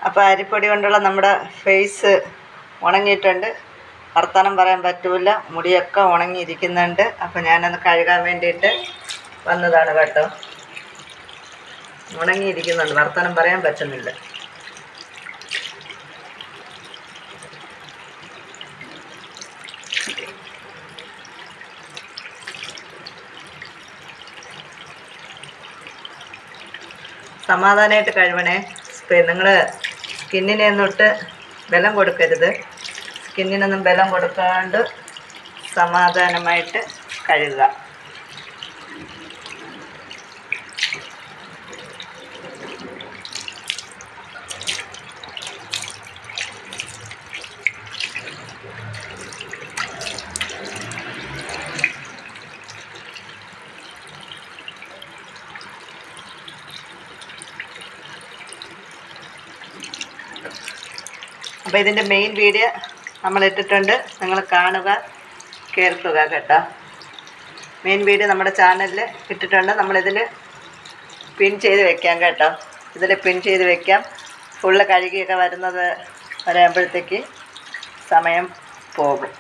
അപ്പോൾ അരിപ്പൊടി കൊണ്ടുള്ള നമ്മുടെ ഫേസ് ഉണങ്ങിയിട്ടുണ്ട്. വർത്തമാനം പറയാൻ പറ്റൂല, മുടിയൊക്കെ ഉണങ്ങിയിരിക്കുന്നുണ്ട്. അപ്പോൾ ഞാനൊന്ന് കഴുകാൻ വേണ്ടിയിട്ട് വന്നതാണ് കേട്ടോ. ഉണങ്ങിയിരിക്കുന്നുണ്ട്, വർത്തമാനം പറയാൻ പറ്റുന്നില്ല. സമാധാനമായിട്ട് കഴുകണേ. നിങ്ങൾ സ്കിന്നിനൊന്നിട്ട് ബലം കൊടുക്കരുത്. സ്കിന്നിനൊന്നും ബലം കൊടുക്കാണ്ട് സമാധാനമായിട്ട് കഴുകുക. അപ്പോൾ ഇതിൻ്റെ മെയിൻ വീഡിയോ നമ്മൾ ഇട്ടിട്ടുണ്ട്, നിങ്ങൾ കാണുക, കേൾക്കുക കേട്ടോ. മെയിൻ വീഡിയോ നമ്മുടെ ചാനലിൽ ഇട്ടിട്ടുണ്ട്. നമ്മളിതിൽ പിൻ ചെയ്ത് വെക്കാം കേട്ടോ. ഇതിൽ പിൻ ചെയ്ത് വെക്കാം. ഫുള്ള് കഴുകിയൊക്കെ വരുന്നത് വരാകുമ്പോഴത്തേക്ക് സമയം പോകും.